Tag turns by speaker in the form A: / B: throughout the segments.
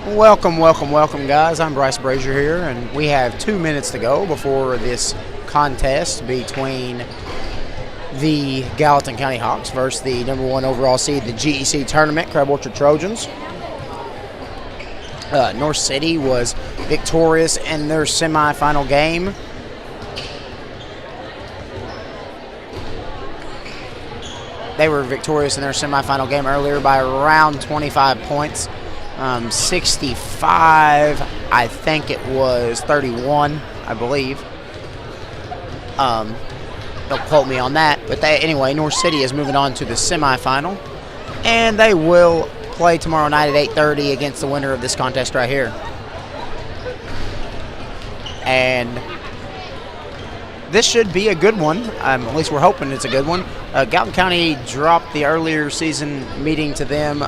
A: Welcome, welcome, welcome, guys. I'm Bryce Brazier here, and we have 2 minutes to go before this contest between the Gallatin County Hawks versus the number one overall seed, the GEC tournament, Crab Orchard Trojans. North City was victorious in their semifinal game. They were victorious in their semifinal game earlier by around 25 points. 65, I think it was 31, I believe. Don't quote me on that, but anyway, North City is moving on to the semifinal, and they will play tomorrow night at 8:30 against the winner of this contest right here. And this should be a good one. At least we're hoping it's a good one. Gallatin County dropped the earlier season meeting to them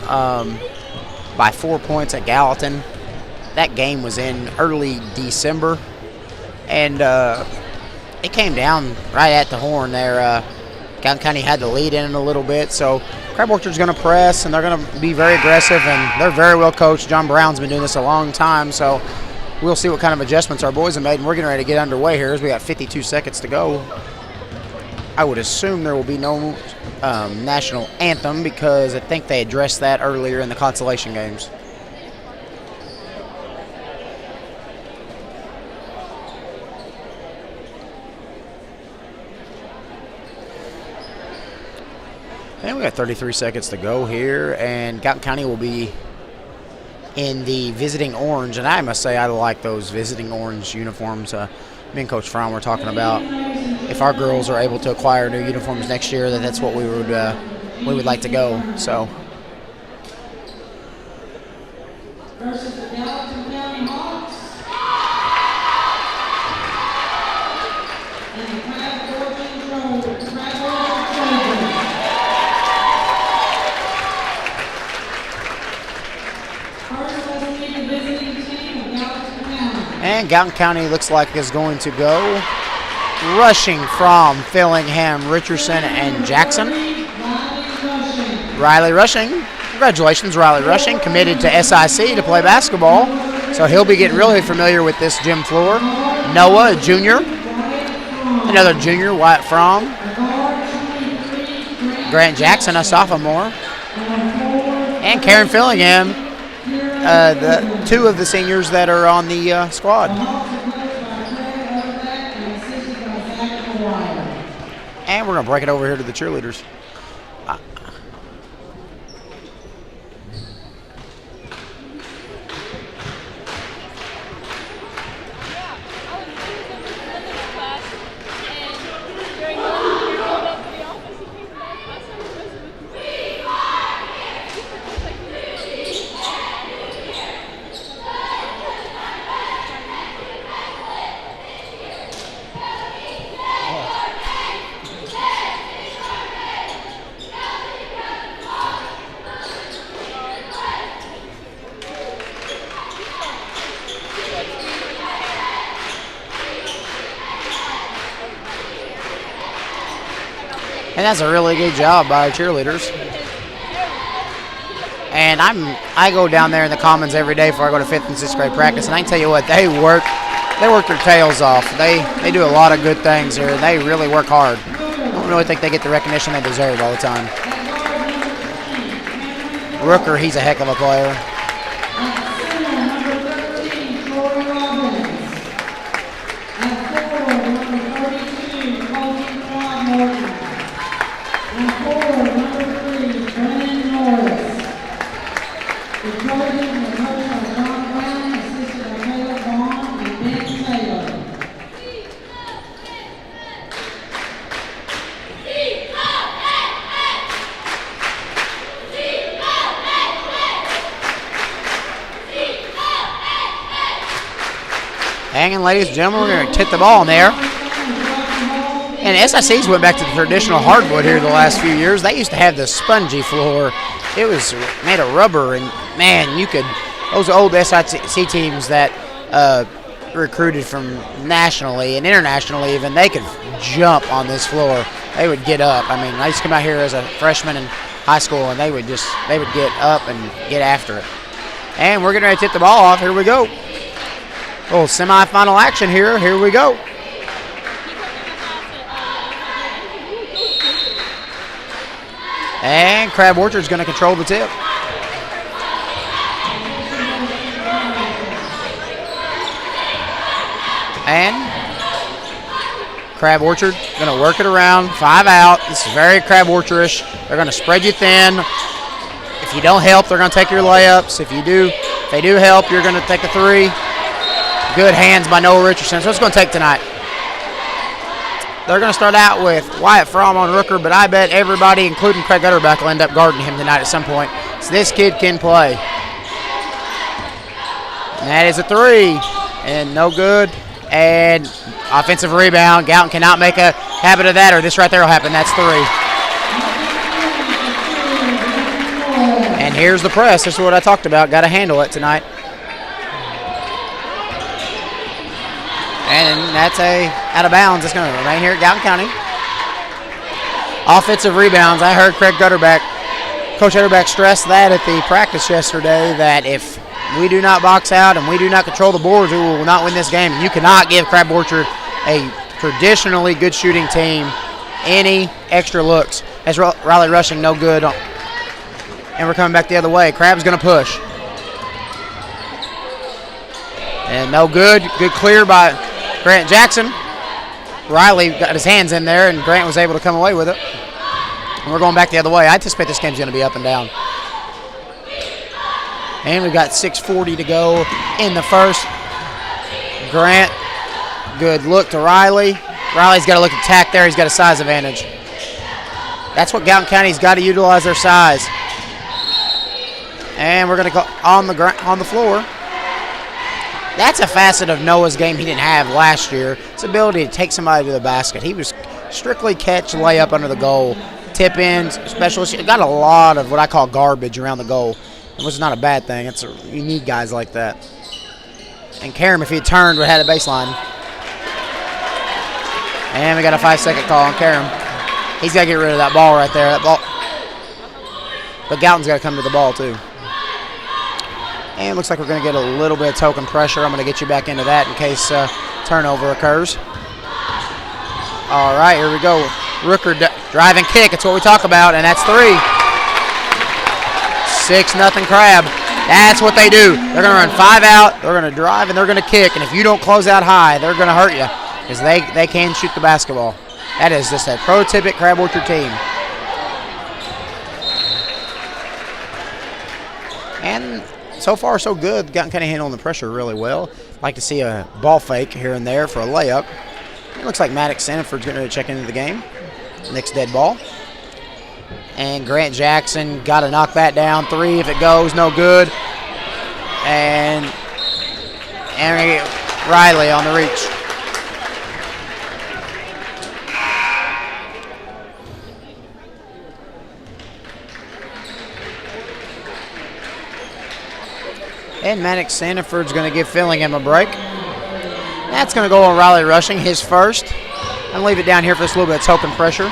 A: by 4 points at Gallatin. That game was in early December, and it came down right at the horn there. Gallatin County had the lead in it a little bit, so Crab Orchard's going to press, and they're going to be very aggressive, and they're very well coached. John Brown's been doing this a long time, so we'll see what kind of adjustments our boys have made, and we're getting ready to get underway here as we got 52 seconds to go. I would assume there will be no national anthem because I think they addressed that earlier in the consolation games. And we got 33 seconds to go here, and Gallatin County will be in the visiting orange, and I must say I like those visiting orange uniforms. Me and Coach Fromm were talking about if our girls are able to acquire new uniforms next year, that's what we would like to go. So.
B: Versus the Gallatin County Hawks and the Crab Orchard Trojans. First, let's meet the visiting team of Gallatin County.
A: And Gallatin County looks like is going to go rushing from Fillingham, Richardson, and Jackson. Riley Rushing. Congratulations, Riley Rushing, committed to SIC to play basketball. So he'll be getting really familiar with this gym floor. Noah, a junior. Another junior, Wyatt Fromm. Grant Jackson, a sophomore. And Karen Fillingham, the two of the seniors that are on the squad. And we're going to break it over here to the cheerleaders. And that's a really good job by our cheerleaders. And I go down there in the commons every day before I go to 5th and 6th grade practice, and I can tell you what, they work their tails off. They do a lot of good things here. They really work hard. I don't really think they get the recognition they deserve all the time. Rooker, he's a heck of a player. Hanging, ladies and gentlemen, we're going to tip the ball in there. And SIC's went back to the traditional hardwood here the last few years. They used to have the spongy floor. It was made of rubber, and man, those old SIC teams that recruited from nationally and internationally even, they could jump on this floor. They would get up. I mean, I used to come out here as a freshman in high school, and they would get up and get after it. And we're getting ready to tip the ball off. Here we go. Little semifinal action here. Here we go. And Crab Orchard's going to control the tip. And Crab Orchard going to work it around. 5 out. This is very Crab Orchard-ish. They're going to spread you thin. If you don't help, they're going to take your layups. If they do help, you're going to take the 3. Good hands by Noah Richardson. So it's going to take tonight. They're going to start out with Wyatt Fromm on Rooker, but I bet everybody, including Craig Utterback, will end up guarding him tonight at some point. So this kid can play. And that is a 3. And no good. And offensive rebound. Gallatin cannot make a habit of that, or this right there will happen. That's 3. And here's the press. This is what I talked about. Got to handle it tonight. And that's out of bounds. It's going to remain here at Gallatin County. Offensive rebounds. I heard Coach Utterback stress that at the practice yesterday, that if we do not box out and we do not control the boards, we will not win this game. And you cannot give Crab Orchard, a traditionally good shooting team, any extra looks. As Riley Rushing, no good. And we're coming back the other way. Crab's going to push. And no good. Good clear by Grant Jackson. Riley got his hands in there, and Grant was able to come away with it. And we're going back the other way. I anticipate this game's going to be up and down. And we've got 6:40 to go in the first. Grant, good look to Riley. Riley's got to look at attack there. He's got a size advantage. That's what Gallatin County's got to utilize, their size. And we're going to go on the floor. That's a facet of Noah's game he didn't have last year. His ability to take somebody to the basket. He was strictly catch, layup under the goal, tip in, specialist. Got a lot of what I call garbage around the goal, which is not a bad thing. You need guys like that. And Karam, if he had turned, would have had a baseline. And we got a 5-second call on Karam. He's got to get rid of that ball right there. That ball. But Gallatin's got to come to the ball too. And it looks like we're going to get a little bit of token pressure. I'm going to get you back into that in case turnover occurs. All right, here we go. Rooker drive and kick. That's what we talk about, and that's 3. 6-0 Crab. That's what they do. They're going to run 5 out. They're going to drive, and they're going to kick. And if you don't close out high, they're going to hurt you because they can shoot the basketball. That is just a prototypical Crab Orchard team. And so far, so good. Gotten kind of handling the pressure really well. Like to see a ball fake here and there for a layup. It looks like Maddox Sanford's going to check into the game. Next dead ball. And Grant Jackson got to knock that down. 3 if it goes, no good. And Riley on the reach. And Maddox Sanford's going to give Fillingham a break. That's going to go on Riley Rushing, his first. I'm going to leave it down here for this little bit of token pressure.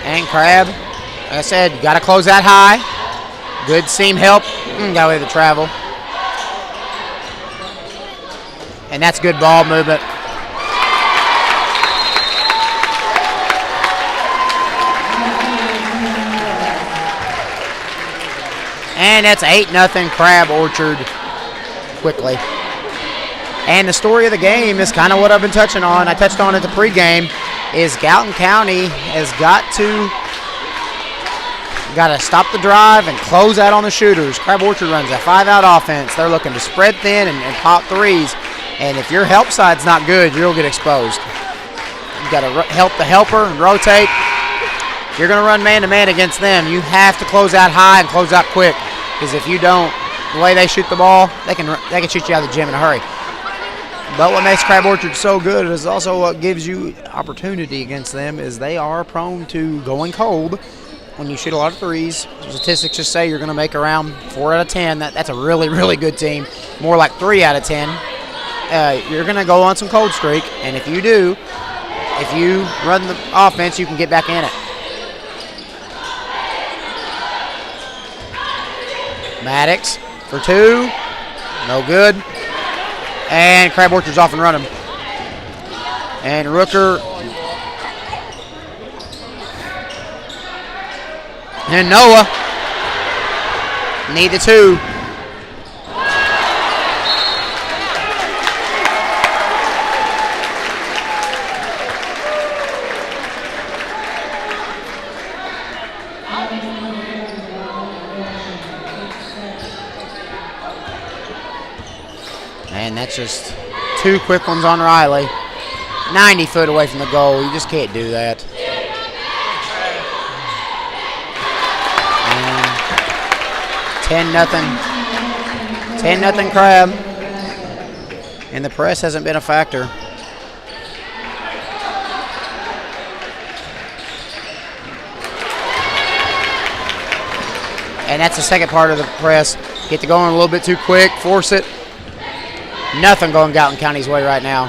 A: And Crab, like I said, you got to close that high. Good seam help. Got away with the travel. And that's good ball movement. And that's 8-0 Crab Orchard quickly. And the story of the game is kind of what I've been touching on. I touched on it at the pregame, is Gallatin County has got to stop the drive and close out on the shooters. Crab Orchard runs a 5-out offense. They're looking to spread thin and pop threes. And if your help side's not good, you'll get exposed. You've got to help the helper and rotate. If you're going to run man-to-man against them, you have to close out high and close out quick. Because if you don't, the way they shoot the ball, they can shoot you out of the gym in a hurry. But what makes Crab Orchard so good is also what gives you opportunity against them is they are prone to going cold when you shoot a lot of threes. Statistics just say you're going to make around 4 out of 10. That's a really, really good team. More like 3 out of 10. You're going to go on some cold streak, and if you do, if you run the offense, you can get back in it. Maddox for 2. No good. And Crab Orchard's off and running. And Rooker. And Noah. Need the 2. And that's just 2 quick ones on Riley. 90 foot away from the goal. You just can't do that. And 10-0 Crab. And the press hasn't been a factor. And that's the second part of the press. Get to going a little bit too quick, force it. Nothing going Gallatin County's way right now.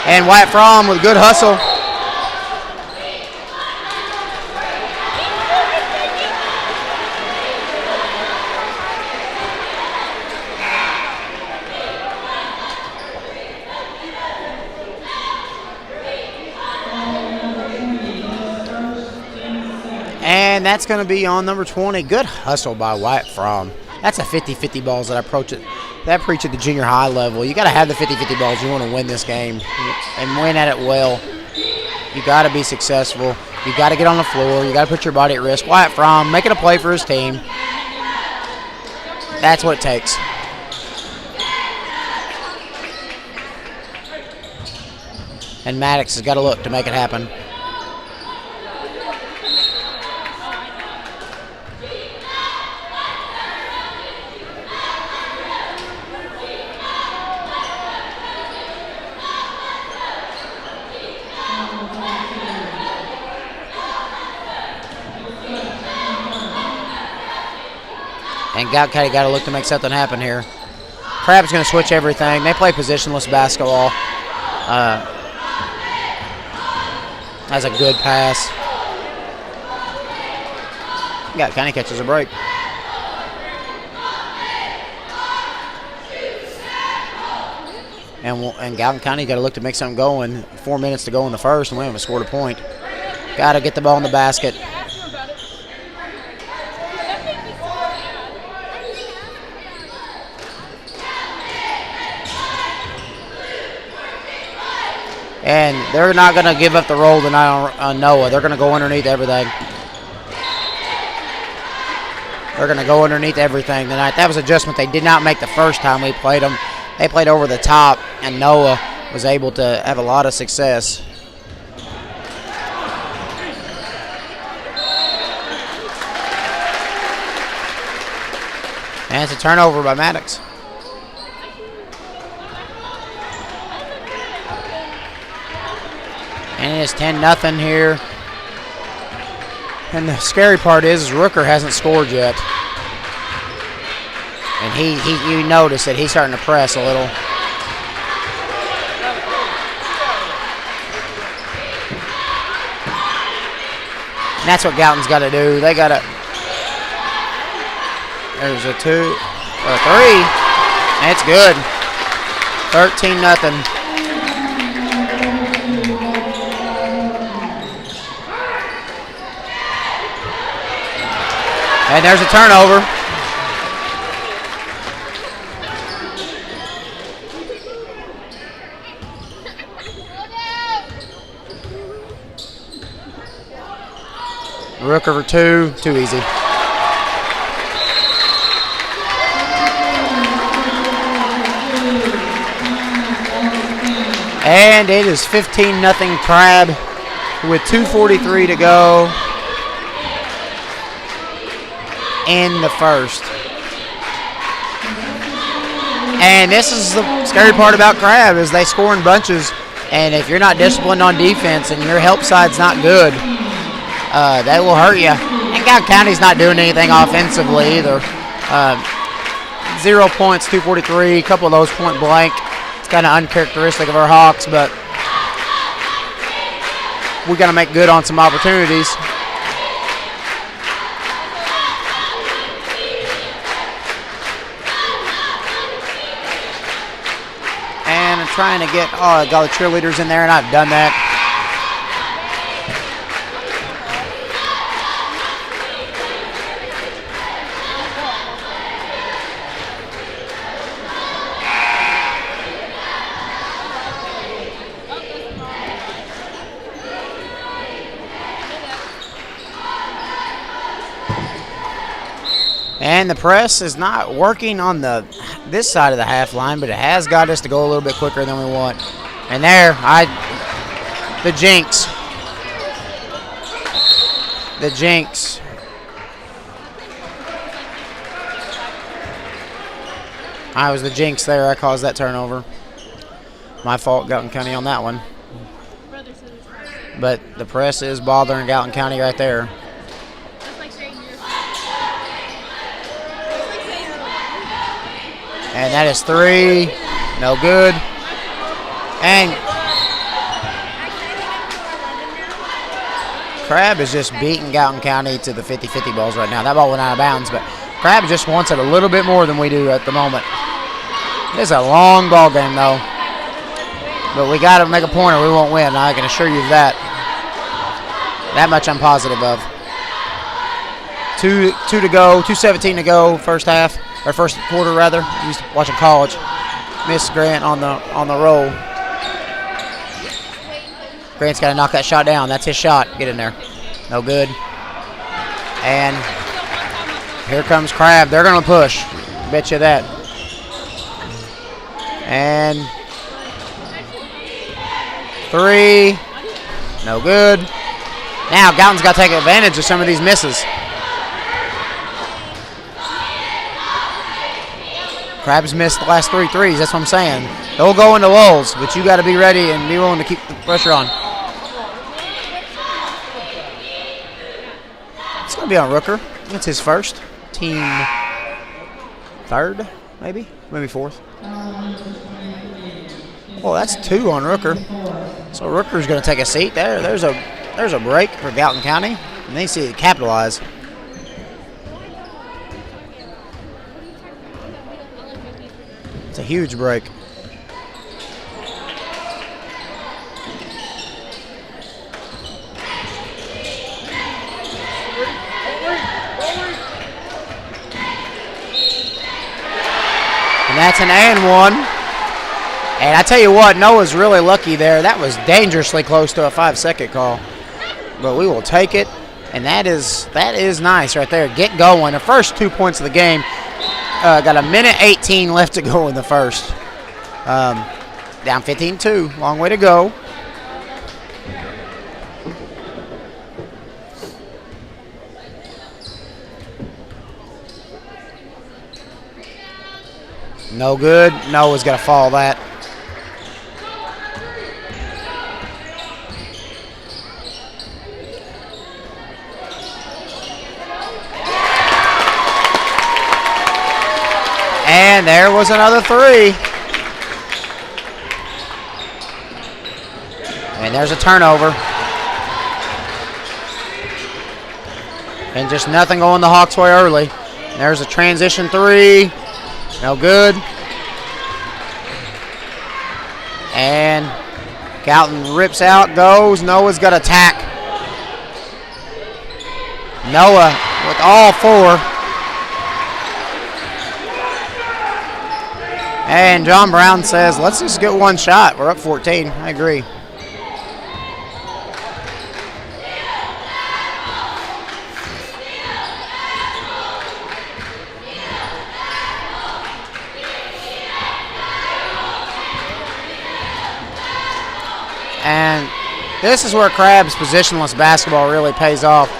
A: And Wyatt Fromm with a good hustle. And that's going to be on number 20. Good hustle by Wyatt Fromm. That's a 50-50 balls that I preach at the junior high level. You got to have the 50-50 balls. You want to win this game and win at it well. You got to be successful. You got to get on the floor. You got to put your body at risk. Wyatt Fromm making a play for his team. That's what it takes. And Maddox has got to look to make it happen. And Gallatin County got to look to make something happen here. Crab's going to switch everything. They play positionless basketball. That's a good pass. Gallatin County catches a break. And Gallatin County got to look to make something going. 4 minutes to go in the first, and we haven't scored a point. Got to get the ball in the basket. And they're not going to give up the roll tonight on Noah. They're going to go underneath everything. They're going to go underneath everything tonight. That was an adjustment they did not make the first time we played them. They played over the top, and Noah was able to have a lot of success. And it's a turnover by Maddox. And it's 10-0 here. And the scary part is Rooker hasn't scored yet. And you notice that he's starting to press a little. And that's what Gallatin's got to do. They got to. There's a 2 or a 3. And it's good. 13-0. And there's a turnover. Rooker for 2, too easy. And it is 15-0 Crab with 2:43 to go in the first. And this is the scary part about Crab is they score in bunches, and if you're not disciplined on defense and your help side's not good, they will hurt you. And Gallatin County's not doing anything offensively either. 0 points, 2:43, a couple of those point blank. It's kind of uncharacteristic of our Hawks, but we got to make good on some opportunities. trying to get all the cheerleaders in there, and I've done that. And the press is not working on this side of the half line, but it has got us to go a little bit quicker than we want. And there, the jinx. The jinx. I was the jinx there. I caused that turnover. My fault, Gallatin County, on that one. But the press is bothering Gallatin County right there. And that is 3. No good. And Crab is just beating Gallatin County to the 50-50 balls right now. That ball went out of bounds, but Crab just wants it a little bit more than we do at the moment. It's a long ball game, though. But we got to make a point or we won't win. I can assure you that. That much I'm positive of. 2 to go, 2:17 to go, first half. Or first quarter, rather. I used to watch in college. Miss Grant on the roll. Grant's got to knock that shot down. That's his shot. Get in there. No good. And here comes Crab. They're going to push. Bet you that. And 3. No good. Now Gallatin's got to take advantage of some of these misses. Crab's missed the last 3 threes. That's what I'm saying. They'll go into lulls, but you got to be ready and be willing to keep the pressure on. It's going to be on Rooker. It's his first. Team 3rd, maybe 4th. Oh, that's 2 on Rooker. So Rooker's going to take a seat there. There's a break for Gallatin County, and they see it capitalize. It's a huge break. And that's an and 1. And I tell you what, Noah's really lucky there. That was dangerously close to a 5-second call. But we will take it. And that is nice right there. Get going. The first 2 points of the game. Got a minute 18 left to go in the first. Down 15-2. Long way to go. No good. Noah's got to follow that. And there was another 3. And there's a turnover. And just nothing going the Hawks' way early. And there's a transition 3. No good. And Gallatin rips out, goes. Noah's got to attack. Noah with all 4. And John Brown says, let's just get one shot. We're up 14. I agree. And this is where Crab's positionless basketball really pays off,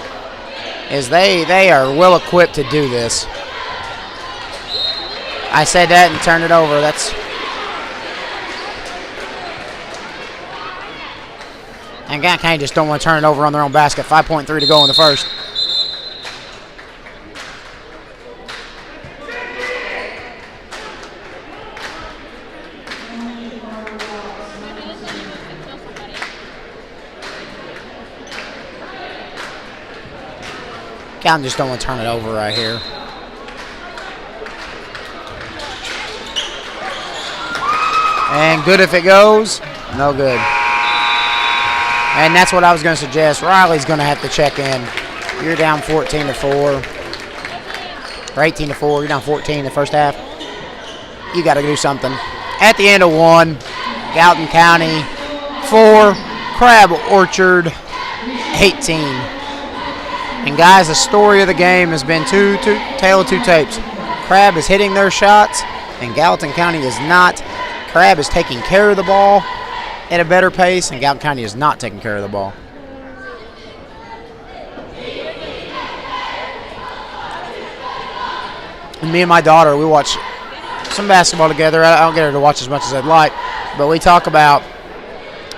A: is they are well equipped to do this. I said that and turned it over. And Gallatin County just don't want to turn it over on their own basket. 5.3 to go in the first. Gallatin just don't want to turn it over right here. And good if it goes. No good. And that's what I was going to suggest. Riley's going to have to check in. You're down 14-4. Or 18-4. You're down 14 in the first half. You got to do something. At the end of 1, Gallatin County 4, Crab Orchard 18. And guys, the story of the game has been tale of two tapes. Crab is hitting their shots, and Gallatin County is not. Crab is taking care of the ball at a better pace, and Gallatin County is not taking care of the ball. And me and my daughter, we watch some basketball together. I don't get her to watch as much as I'd like, but we talk about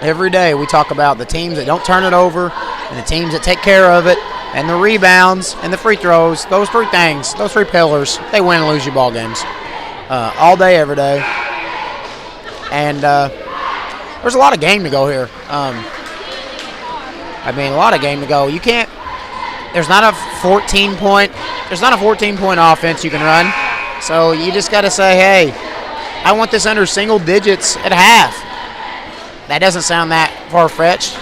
A: every day. We talk about the teams that don't turn it over and the teams that take care of it and the rebounds and the free throws. Those three things, those three pillars, they win and lose you ball games all day, every day. And there's a lot of game to go here. A lot of game to go. You can't. There's not a 14-point. There's not a 14-point offense you can run. So you just got to say, hey, I want this under single digits at half. That doesn't sound that far-fetched.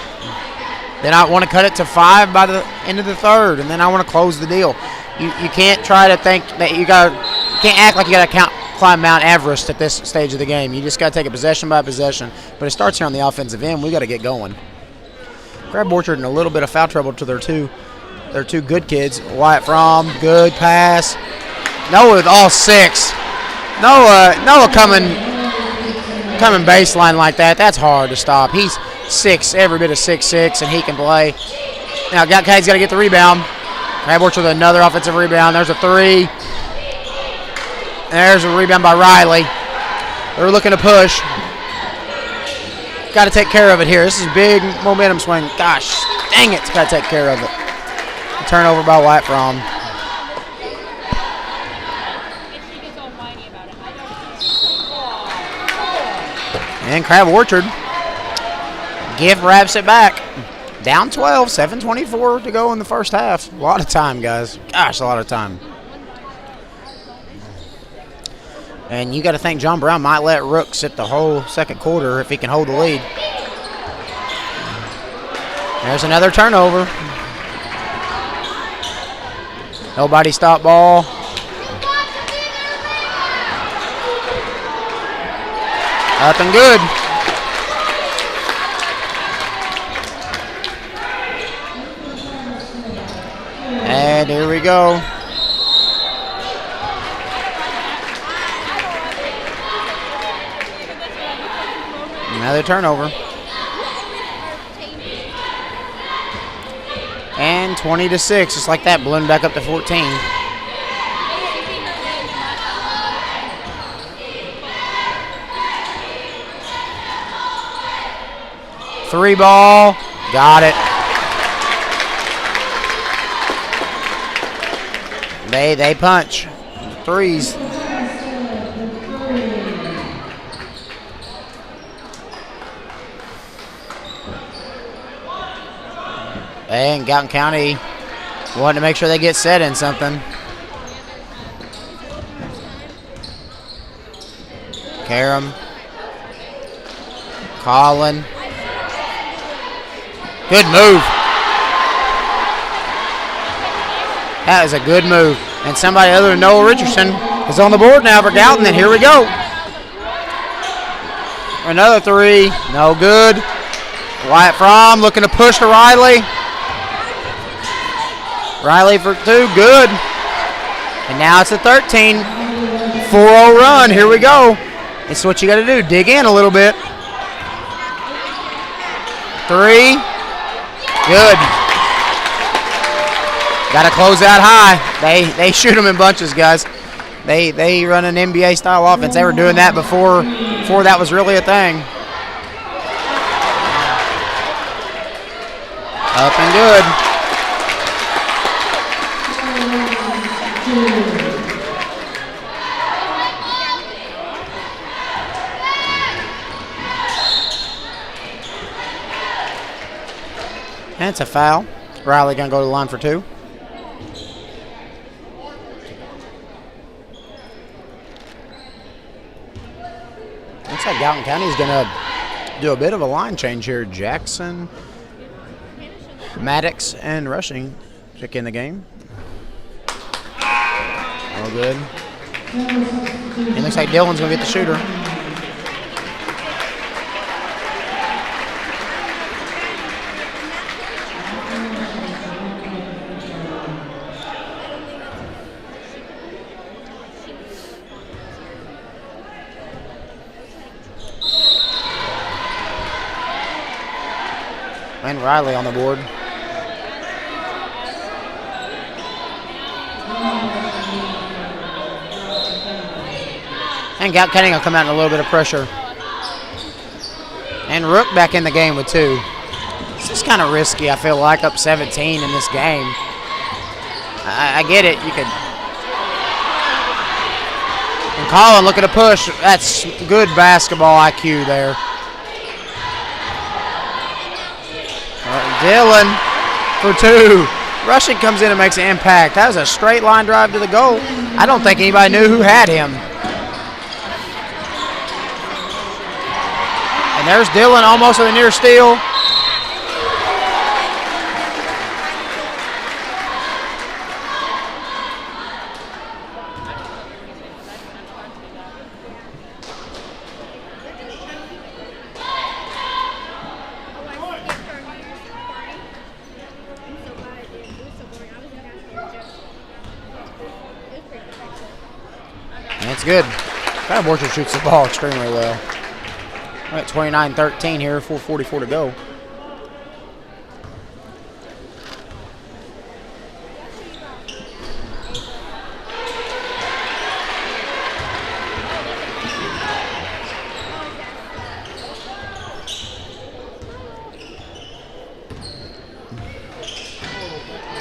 A: Then I want to cut it to 5 by the end of the third, and then I want to close the deal. You can't try to think that you can't act like you got to climb Mount Everest at this stage of the game. You just got to take it possession by possession. But it starts here on the offensive end. We got to get going. Crab Orchard in a little bit of foul trouble to their two good kids. Wyatt Fromm, good pass. Noah with all 6. Noah coming baseline like that. That's hard to stop. He's 6, every bit of 6'6", and he can play. Now he's got to get the rebound. Crab Orchard with another offensive rebound. There's a 3. There's a rebound by Riley. They're looking to push. Got to take care of it here. This is a big momentum swing. Gosh, dang it. Got to take care of it. Turnover by Wyatt Fromm. And Crab Orchard wraps it back. Down 12, 7:24 to go in the first half. A lot of time, guys. Gosh, a lot of time. And you got to think John Brown might let Rook sit the whole second quarter if he can hold the lead. There's another turnover. Nobody stop ball. Up and good. And here we go. Another turnover. And 20-6, just like that, ballooned back up to 14. Three ball, got it. They punch. Threes. And Gallatin County wanting to make sure they get set in something. Karam. Colin. Good move. That is a good move. And somebody other than Noah Richardson is on the board now for Gallatin, and here we go. Another 3. No good. Wyatt Fromm looking to push to Riley. Riley for 2. Good. And now it's a 13. 4-0 run. Here we go. It's what you got to do. Dig in a little bit. 3. Good. Got to close out high. They shoot them in bunches, guys. They run an NBA style offense. They were doing that before that was really a thing. Up and good. And it's a foul. Riley gonna go to the line for 2. It's like Gallatin County is going to do a bit of a line change here. Jackson, Maddox, and Rushing check in the game. All good. It looks like Dylan's going to get the shooter. And Riley on the board. And Gallatin County will come out in a little bit of pressure. And Rook back in the game with 2. This is kind of risky, I feel like, up 17 in this game. I get it. You could. And Colin looking to push. That's good basketball IQ there. Dylan for 2. Rushing comes in and makes an impact. That was a straight line drive to the goal. I don't think anybody knew who had him. And there's Dylan almost with a near steal. That's good. Kind of Orchard shoots the ball extremely well. We're at 29-13 here, 4:44 to go.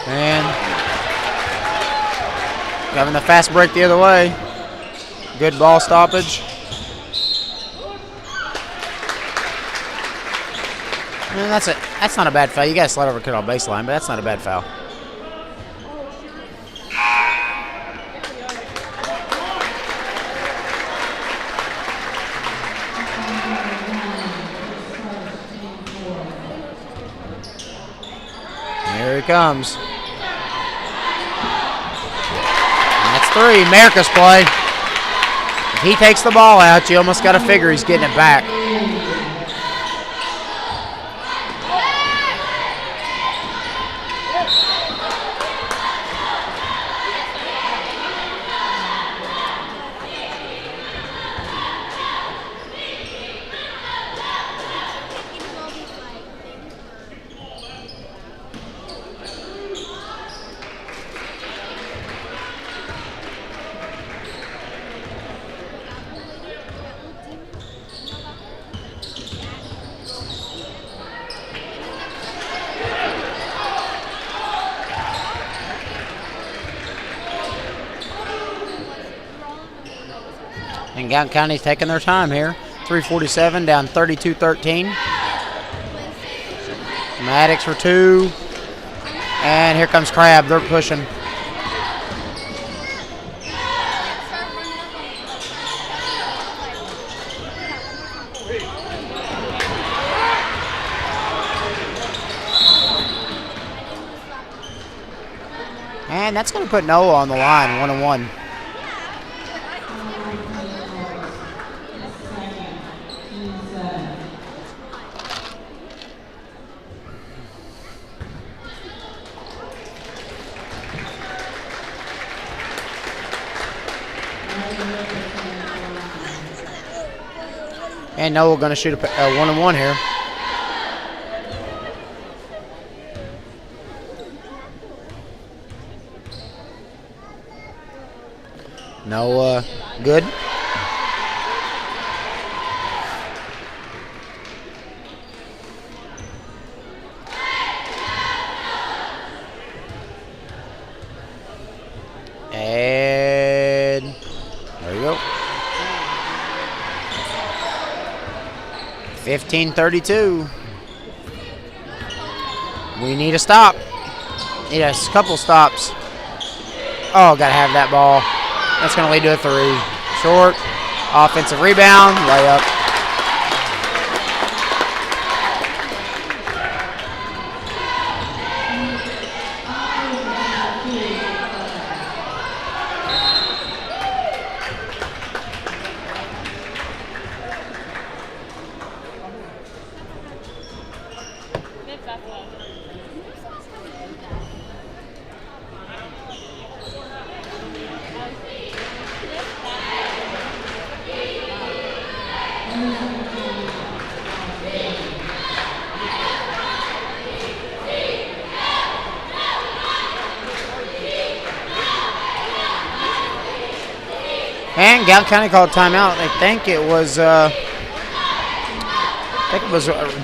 A: And having the fast break the other way. Good ball stoppage. And that's not a bad foul. You got to slide over kid on baseline, but that's not a bad foul. Here he comes. And that's 3. America's play. If he takes the ball out, you almost got to figure he's getting it back. And Gallatin County's taking their time here. 3:47 down 32-13. Maddox for 2. And here comes Crab. They're pushing. And that's going to put Noah on the line, 1-1. And Noah going to shoot a 1-1 here. Noah, good. And there you go. 15-32. We need a stop. Need a couple stops. Oh, got to have that ball. That's going to lead to a 3. Short. Offensive rebound. Layup. And Gallatin County called timeout. I think it was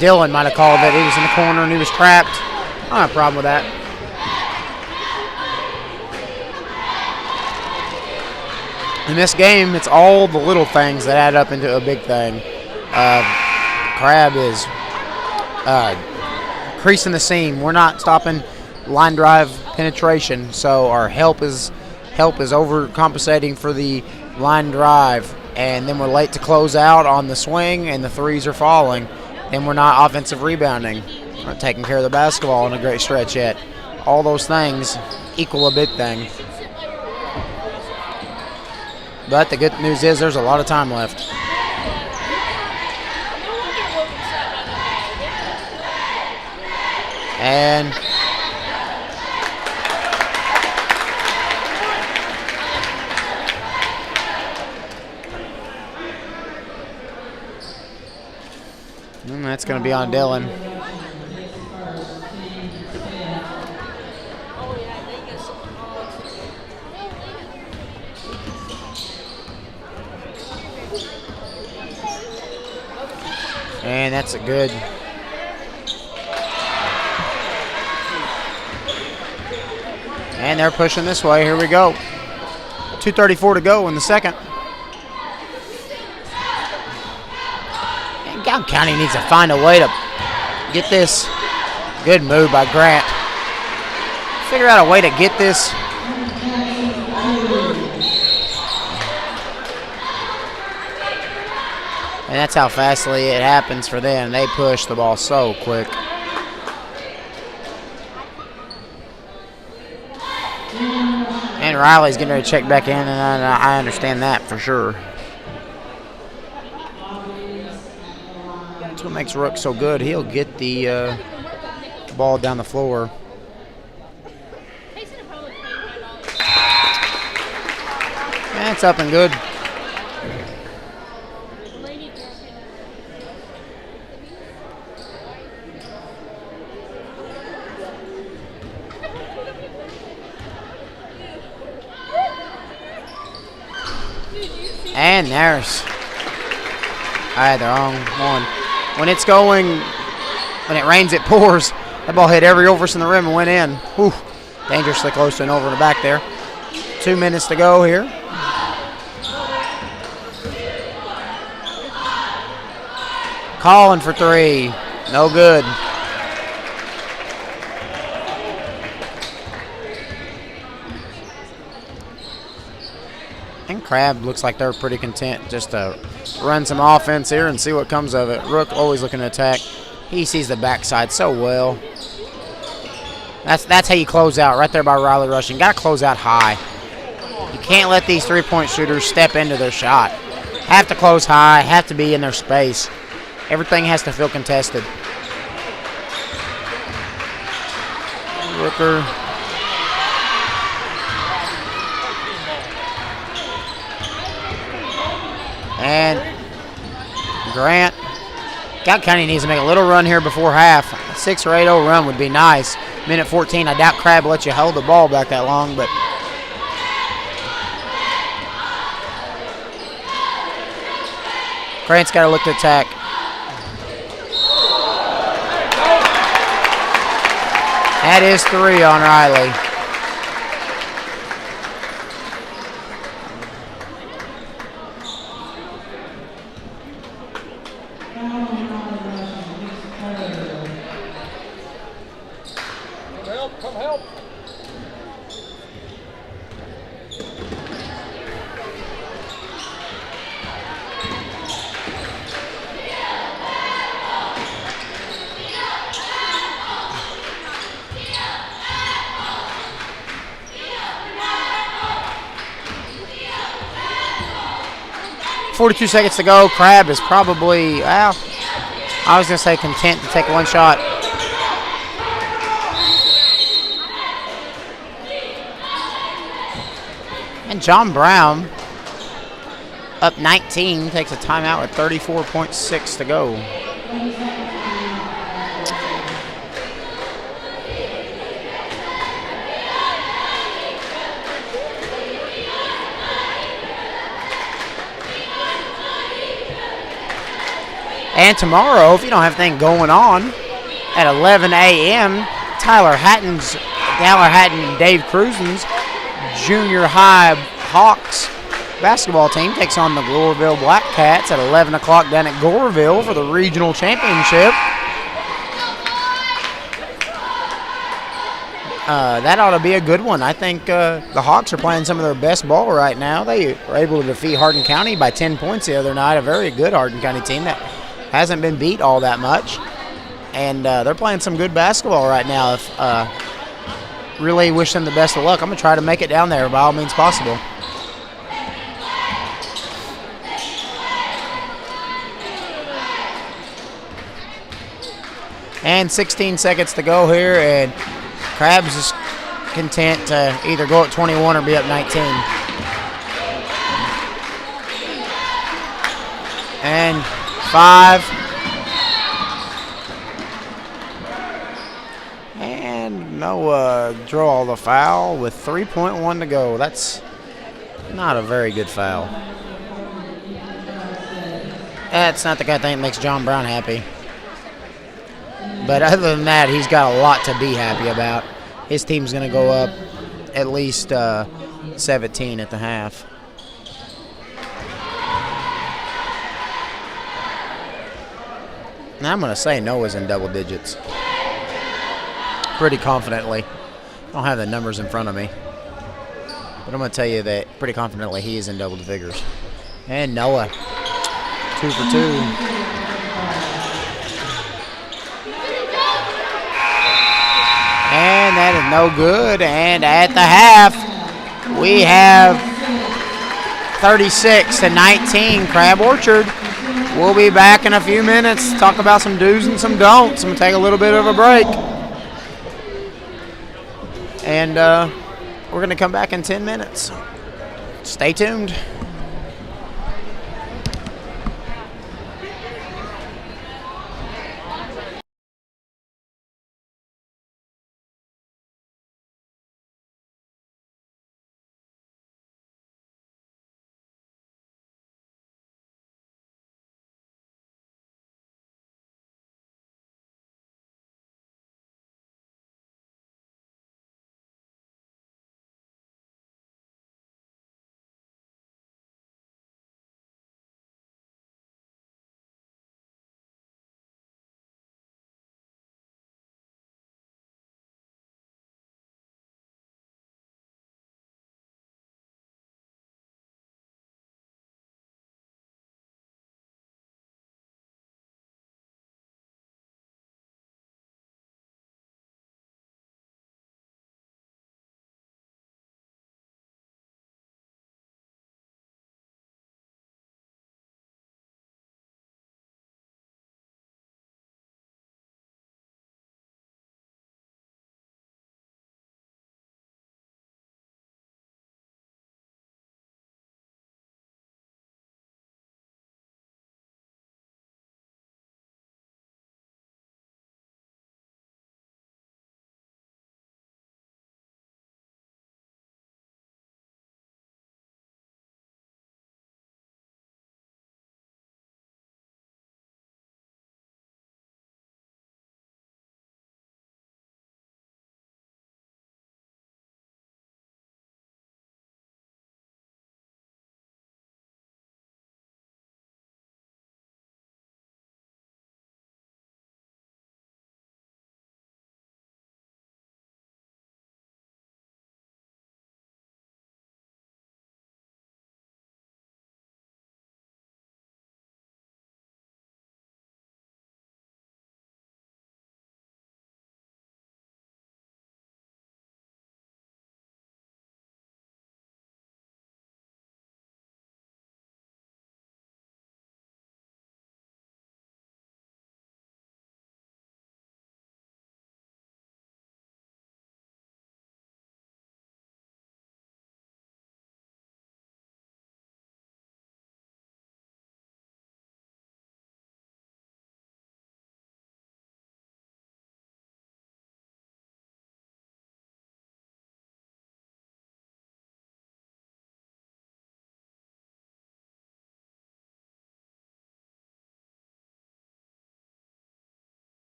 A: Dylan might have called that. He was in the corner and he was trapped. I don't have a problem with that. In this game, it's all the little things that add up into a big thing. Crab is creasing the seam. We're not stopping line drive penetration, so our help is overcompensating for the line drive, and then we're late to close out on the swing, and the threes are falling. Then we're not offensive rebounding. We're not taking care of the basketball in a great stretch yet. All those things equal a big thing. But the good news is there's a lot of time left. And that's going to be on Dylan. And that's a good. And they're pushing this way. Here we go. 2:34 to go in the second. And Gallatin County needs to find a way to get this. Good move by Grant. Figure out a way to get this. And that's how fastly it happens for them. They push the ball so quick. And Riley's getting ready to check back in, and I understand that for sure. That's what makes Rook so good. He'll get the ball down the floor. That's up and good. And there's, I had the wrong one. When it's going, when it rains, it pours. That ball hit every orifice in the rim and went in. Whew, dangerously close to an over in the back there. 2 minutes to go here. Calling for three, no good. And Crab looks like they're pretty content just to run some offense here and see what comes of it. Rook always looking to attack. He sees the backside so well. That's how you close out, right there by Riley Rushing. Got to close out high. You can't let these three-point shooters step into their shot. Have to close high, have to be in their space. Everything has to feel contested. Rooker. And Grant. Gallatin County needs to make a little run here before half. A 6 or 8-0 run would be nice. Minute 14. I doubt Crab will let you hold the ball back that long, but Grant's got to look to attack. That is 3 on Riley.
C: Come help.
A: 42 seconds to go. Crab is probably, well, I was going to say content to take one shot. And John Brown, up 19, takes a timeout with 34.6 to go. And tomorrow, if you don't have anything going on, at 11 a.m., Tyler Hatton's, and Dave Cruzen's junior high Hawks basketball team takes on the Goreville Black Cats at 11 o'clock down at Goreville for the regional championship. That ought to be a good one. I think the Hawks are playing some of their best ball right now. They were able to defeat Hardin County by 10 points the other night, a very good Hardin County team that hasn't been beat all that much. And they're playing some good basketball right now. Really wish them the best of luck. I'm going to try to make it down there by all means possible. And 16 seconds to go here, and Krabs is content to either go at 21 or be up 19. And 5. And Noah draw the foul with 3.1 to go. That's not a very good foul. That's not the kind of thing that makes John Brown happy. But other than that, he's got a lot to be happy about. His team's going to go up at least 17 at the half. Now I'm going to say Noah's in double digits. Pretty confidently. I don't have the numbers in front of me. But I'm going to tell you that pretty confidently he is in double figures. And Noah, 2 for 2. And that is no good. And at the half, we have 36-19 Crab Orchard. We'll be back in a few minutes to talk about some do's and some don'ts. I'm going to take a little bit of a break. And we're going to come back in 10 minutes. Stay tuned.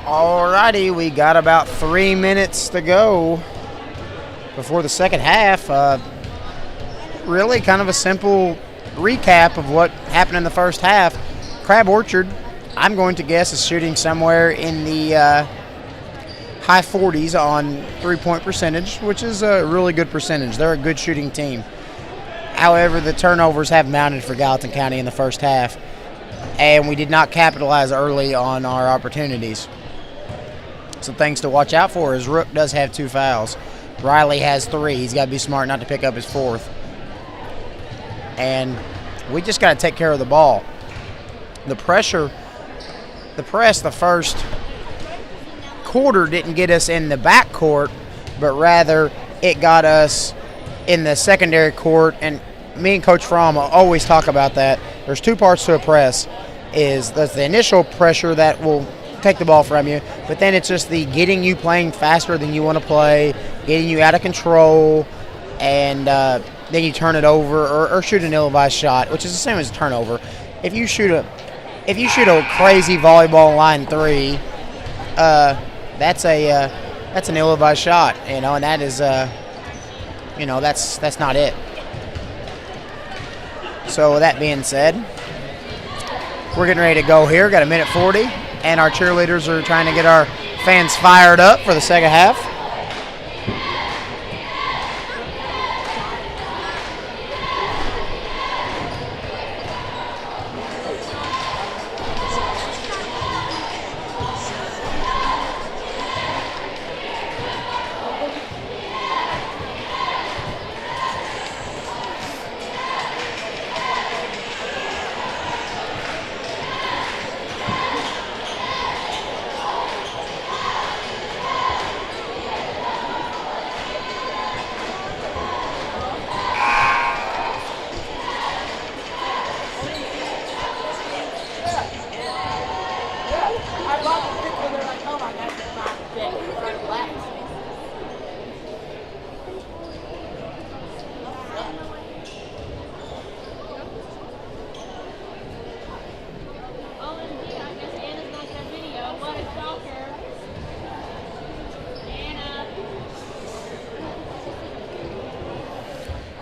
A: Alrighty, we got about 3 minutes to go before the second half. Really kind of a simple recap of what happened in the first half. Crab Orchard, I'm going to guess, is shooting somewhere in the high 40s on three-point percentage, which is a really good percentage. They're a good shooting team. However, the turnovers have mounted for Gallatin County in the first half, and we did not capitalize early on our opportunities. Some things to watch out for is Rook does have 2 fouls. Riley has 3. He's got to be smart not to pick up his 4th. And we just got to take care of the ball. The press the first quarter didn't get us in the back court, but rather it got us in the secondary court. And me and Coach Fromm always talk about that. There's 2 parts to a press. There's the initial pressure that will take the ball from you, but then it's just the getting you playing faster than you want to play, getting you out of control, and then you turn it over or shoot an ill-advised shot, which is the same as a turnover. If you shoot a crazy volleyball line 3, that's an ill-advised shot, and that is that's not it. So with that being said, we're getting ready to go here. Got a minute 40, and our cheerleaders are trying to get our fans fired up for the second half.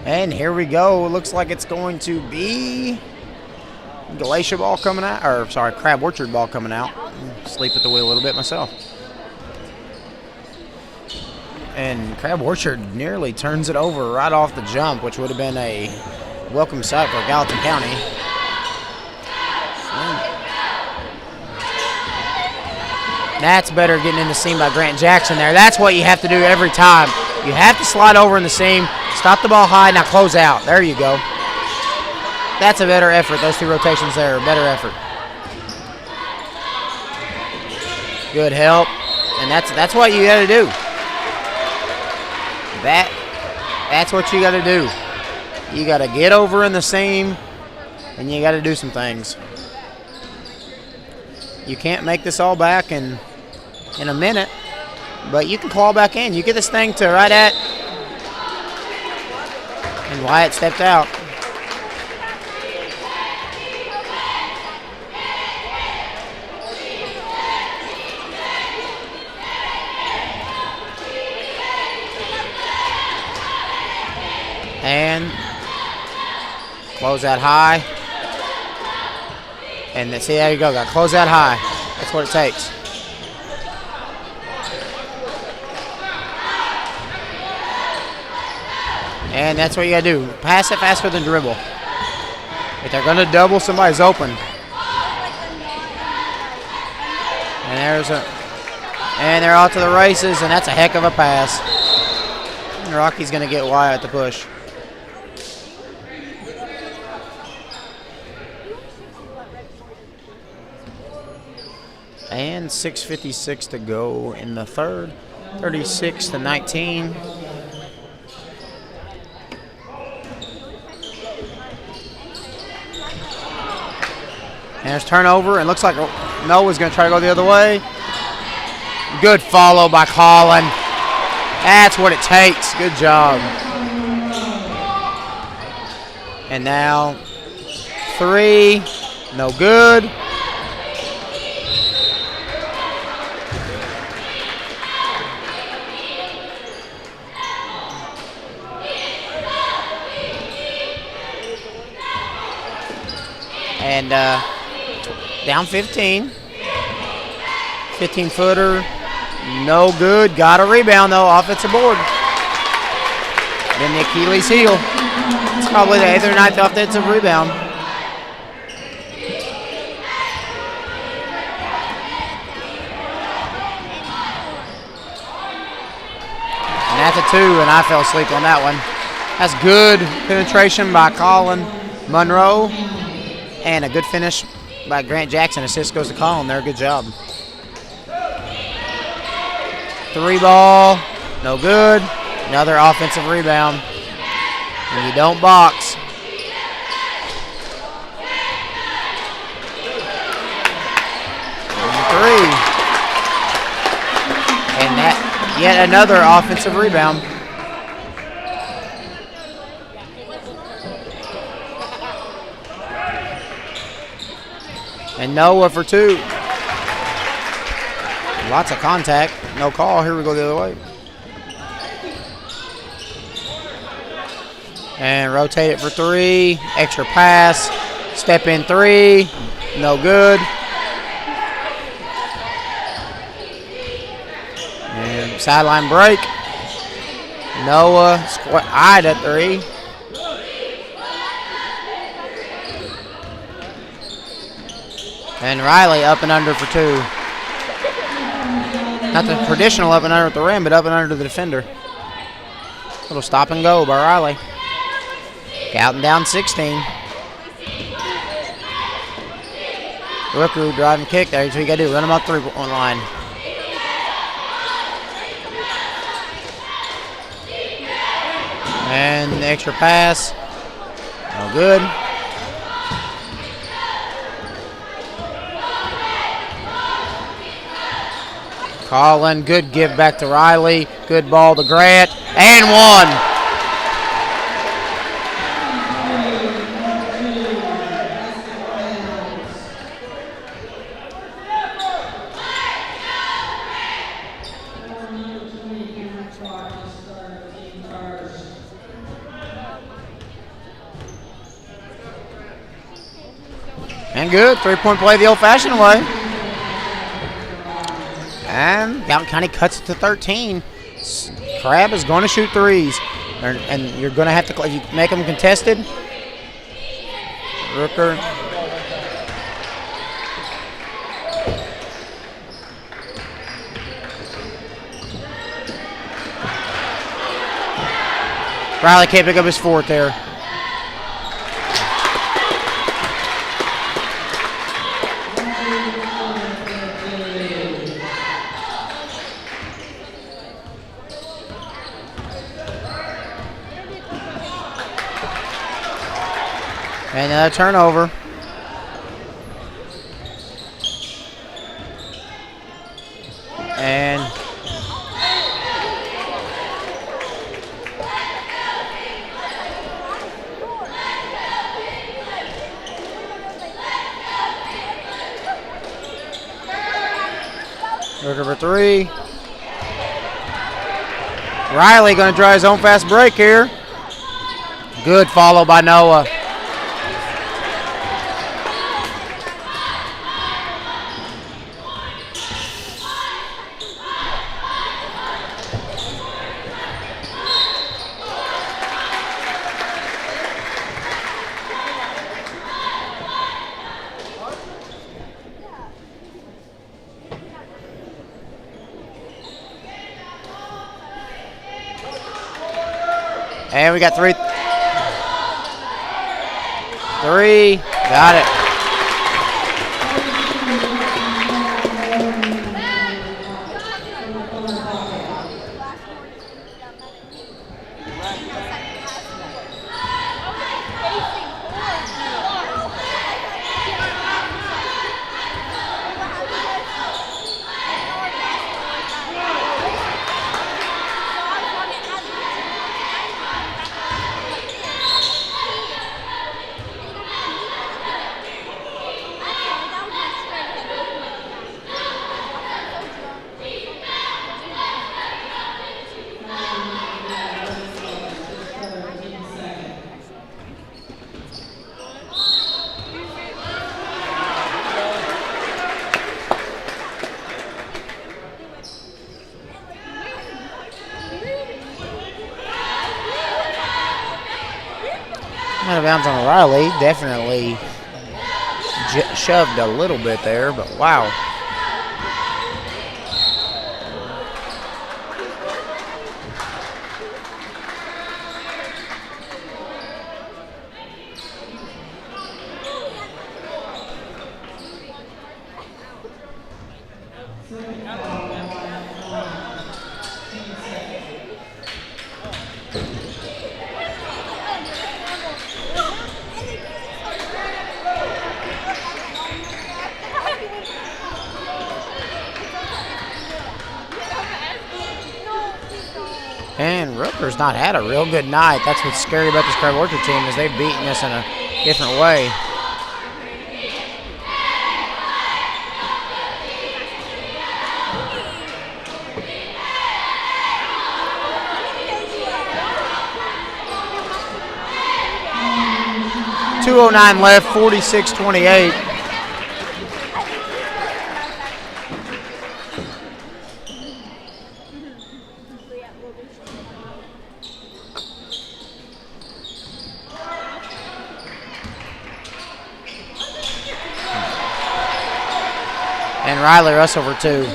A: And here we go. It looks like it's going to be Glacier ball coming out, Crab Orchard ball coming out. Sleep at the wheel a little bit myself. And Crab Orchard nearly turns it over right off the jump, which would have been a welcome sight for Gallatin County. That's better getting in the seam by Grant Jackson there. That's what you have to do every time. You have to slide over in the seam, stop the ball high, now close out. There you go. That's a better effort. Those 2 rotations there are a better effort. Good help. And that's what you got to do. That's what you got to do. You got to get over in the seam, and you got to do some things. You can't make this all back in a minute, but you can claw back in. You get this thing to right at, and Wyatt stepped out. And close that high. And see, there you go. Got to close that high. That's what it takes. And that's what you got to do. Pass it faster than dribble. If they're going to double, somebody's open. And they're out to the races, and that's a heck of a pass. And Rocky's going to get Wyatt to push. And 6:56 to go in the third. 36-19. And there's turnover, and looks like Noah's going to try to go the other way. Good follow by Colin. That's what it takes. Good job. And now 3, no good. And down 15. 15-footer. No good. Got a rebound, though. Offensive board. Then the Achilles heel. It's probably the 8th or 9th offensive rebound. And that's a 2, and I fell asleep on that one. That's good penetration by Colin Monroe. And a good finish by Grant Jackson. Assist goes to Colin there. Good job. 3 ball. No good. Another offensive rebound. And you don't box. And 3. And that yet another offensive rebound. And Noah for 2. Lots of contact. No call. Here we go the other way. And rotate it for 3. Extra pass. Step in 3. No good. And sideline break. Noah eyed at 3. And Riley up and under for 2. Not the traditional up and under at the rim, but up and under the defender. Little stop and go by Riley. Out and down 16. Rooker driving kick there. That's what you got to do. Run them up 3-point line. And the extra pass. No good. Colin, good give back to Riley. Good ball to Grant. And 1. And good. 3-point play the old-fashioned way. And Gallatin County cuts it to 13. Crab is going to shoot 3s. And you're going to have to, if you make them contested. Rooker. Riley can't pick up his 4th there. And another turnover. And Rooker for 3. Riley going to try his own fast break here. Good follow by Noah. And we got 3. 3. Got it. of bounds on Riley. Definitely shoved a little bit there, but wow. And Rooker's not had a real good night. That's what's scary about this Crab Orchard team is they've beaten us in a different way. .209 left, 46-28. And Riley Russell for 2.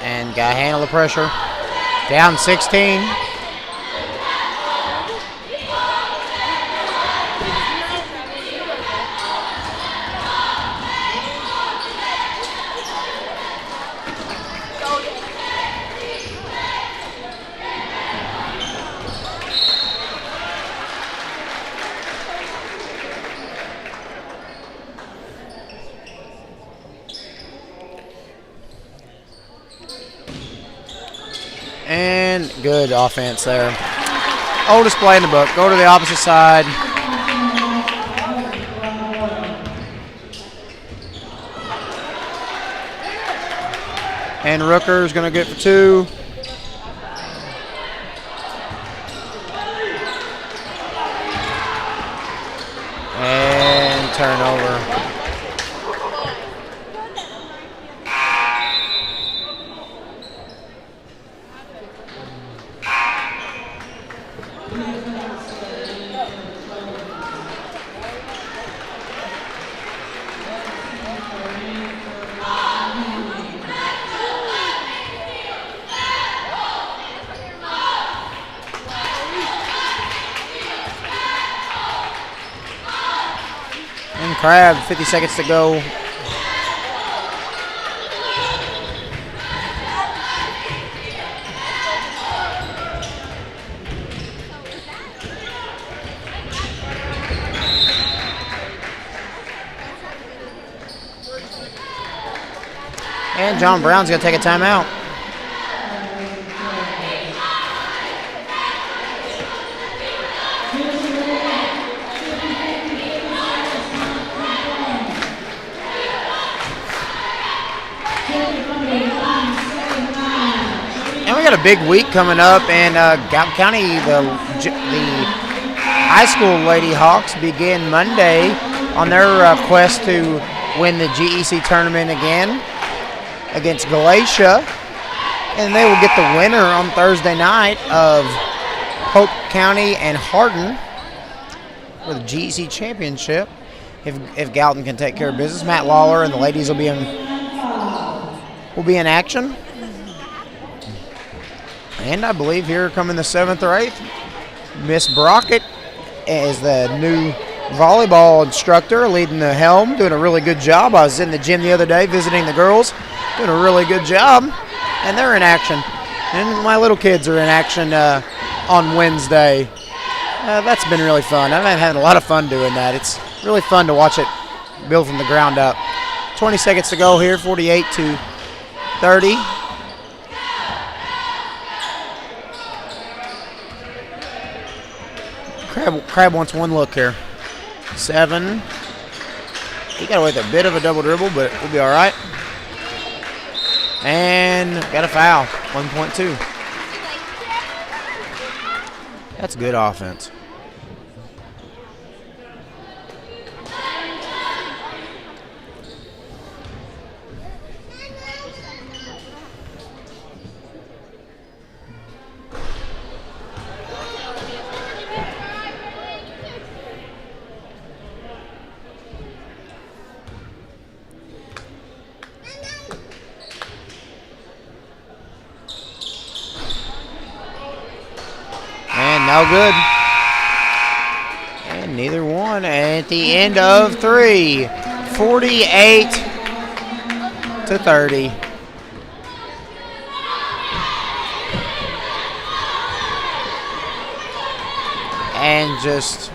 A: And got to handle the pressure. Down 16. And good offense there. Oldest play in the book. Go to the opposite side. And Rooker's going to get for 2. And turnover. Crab, 50 seconds to go. And John Brown's going to take a timeout. We got a big week coming up, and Gallatin County, the high school Lady Hawks begin Monday on their quest to win the GEC tournament again against Galatia, and they will get the winner on Thursday night of Polk County and Hardin for the GEC championship. If Gallatin can take care of business, Matt Lawler and the ladies will be in action. And I believe here coming the 7th or 8th, Miss Brockett is the new volleyball instructor leading the helm, doing a really good job. I was in the gym the other day visiting the girls, doing a really good job, and they're in action. And my little kids are in action on Wednesday. That's been really fun. I've been having a lot of fun doing that. It's really fun to watch it build from the ground up. 20 seconds to go here, 48 to 30. Crab wants one look here. 7. He got away with a bit of a double dribble, but we'll be all right. And got a foul, 1.2. That's good offense. No good. And neither one at the end of 3. 48 to 30. And just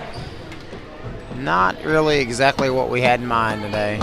A: not really exactly what we had in mind today.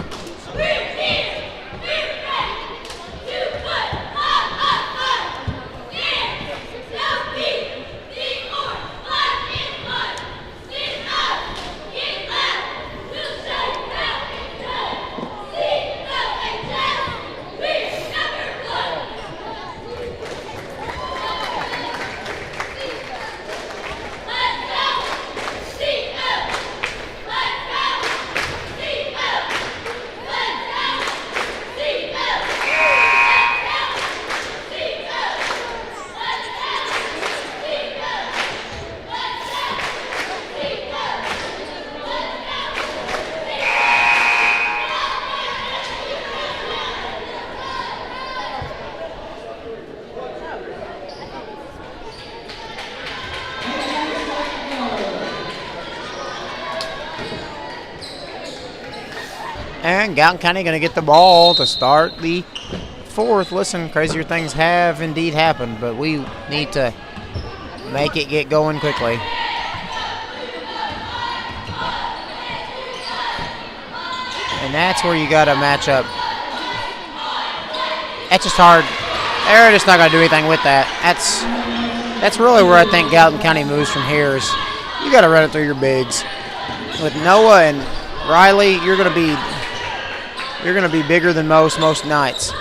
A: And Gallatin County going to get the ball to start the 4th. Listen, crazier things have indeed happened, but we need to make it get going quickly. And that's where you got to match up. That's just hard. They're just not going to do anything with that. That's really where I think Gallatin County moves from here is you got to run it through your bigs. With Noah and Riley, you're going to be bigger than most nights.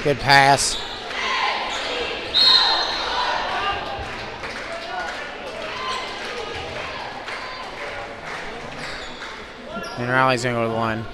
A: Good pass. And Riley's going to go to the line.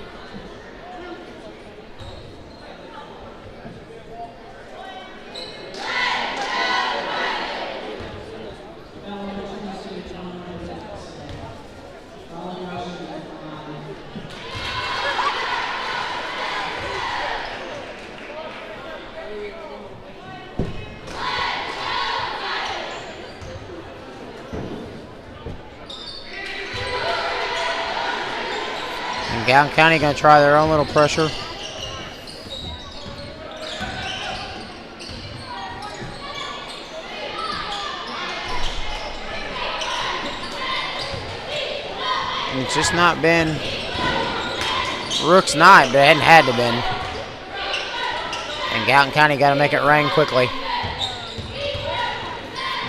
A: Gallatin County going to try their own little pressure. It's just not been Rook's night, but it hadn't had to been. And Gallatin County got to make it rain quickly.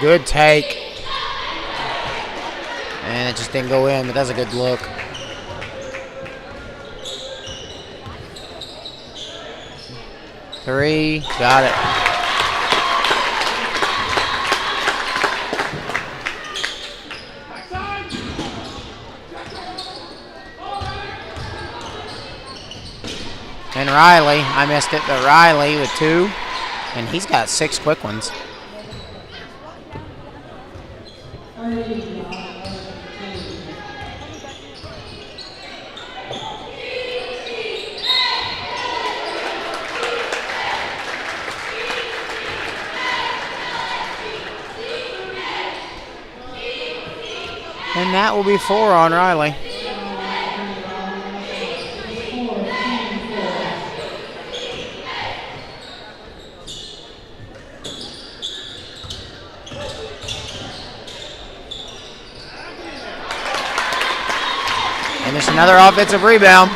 A: Good take. And it just didn't go in, but that's a good look. Three, got it. And Riley, I missed it, but Riley with 2, and he's got 6 quick ones. And that will be 4 on Riley. And there's another offensive rebound.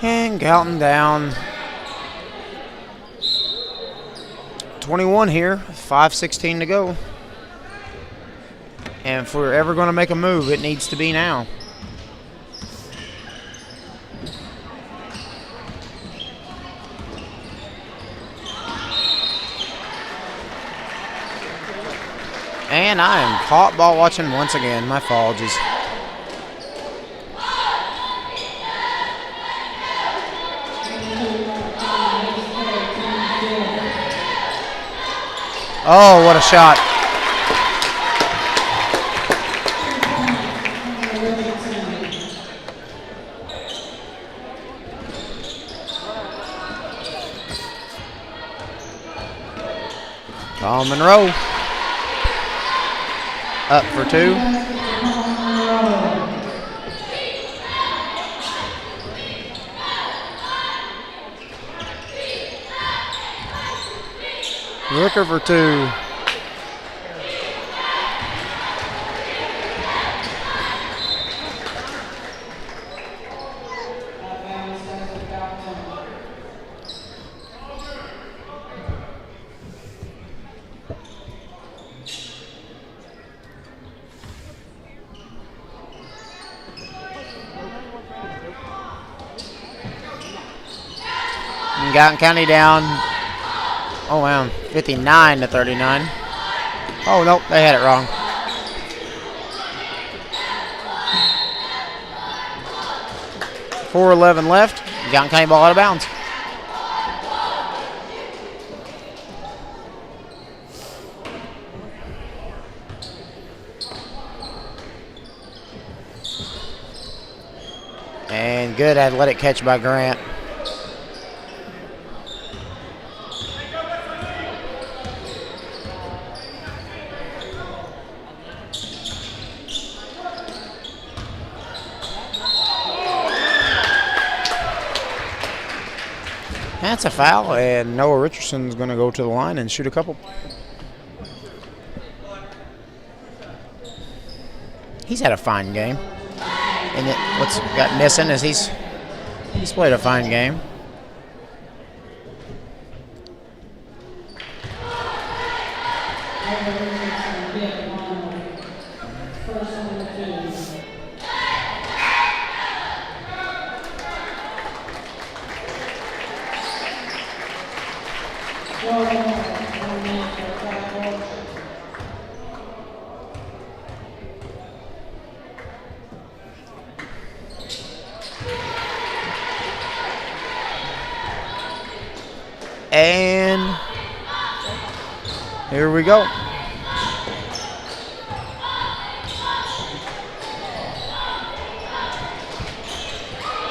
A: And Galton down 21 here, 5:16 to go. And if we're ever going to make a move, it needs to be now. And I am caught ball watching once again. My apologies. Oh, what a shot. Tom Monroe up for 2. Rooker for 2. Galton County down. Oh wow, 59 to 39. Oh nope, they had it wrong. .411 left. Galton County ball out of bounds. And good athletic catch by Grant. That's a foul, and Noah Richardson's going to go to the line and shoot a couple. He's had a fine game. And what's got missing is he's played a fine game. And here we go.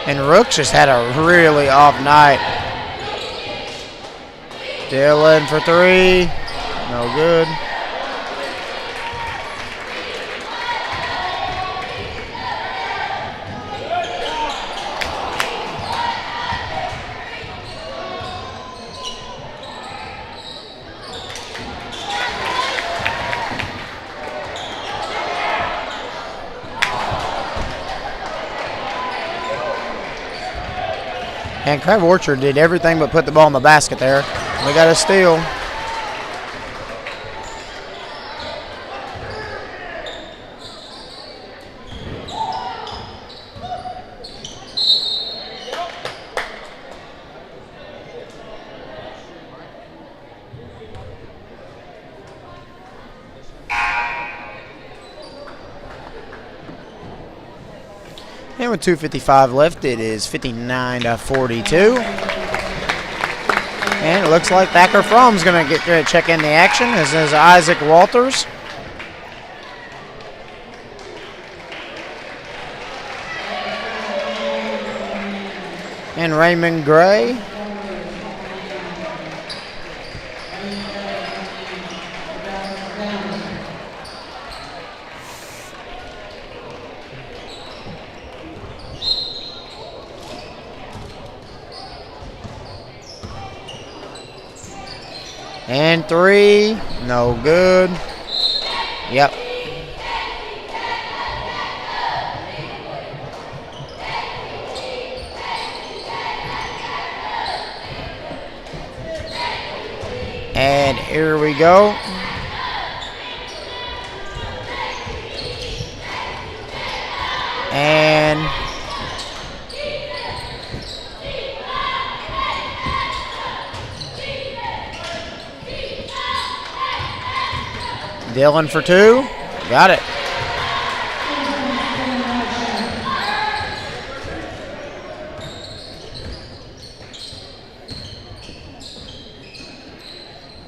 A: And Rooks just had a really off night. Dylan for three. No good. And Crab Orchard did everything but put the ball in the basket there. We got a steal. And with 2:55 left, it is 59-42. And it looks like Thacker Fromm's going to check in the action, as is Isaac Walters. And Raymond Gray. And three, no good. Yep. And here we go. And Dylan for two. Got it.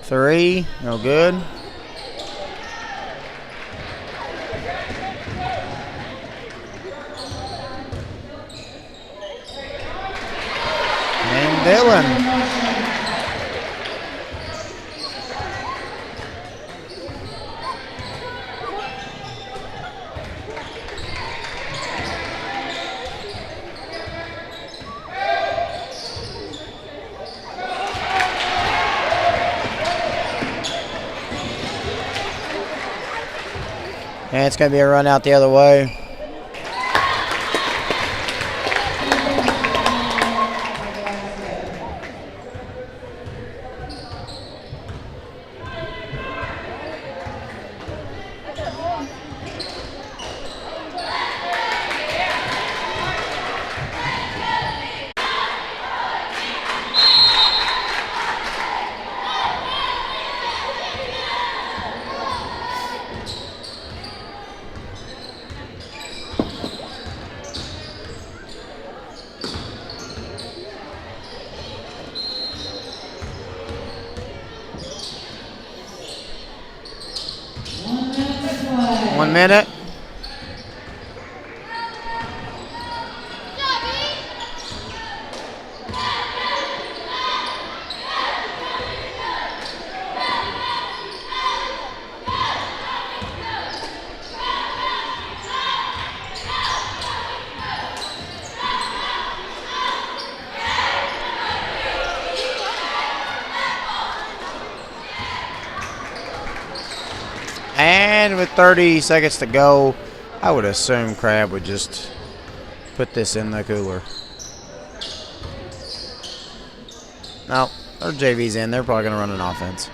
A: Three, no good. And Dylan. And it's going to be a run out the other way. One minute. And with 30 seconds to go, I would assume Crab would just put this in the cooler. No, their JV's in. They're probably going to run an offense.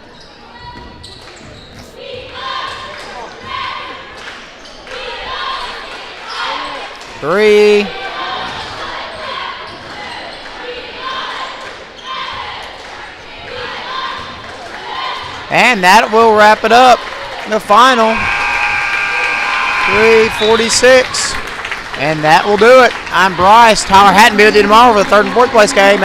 A: Three. And that will wrap it up. The final, 3:46, and that will do it. I'm Bryce. Tyler Hatton be with you tomorrow for the third and fourth place game.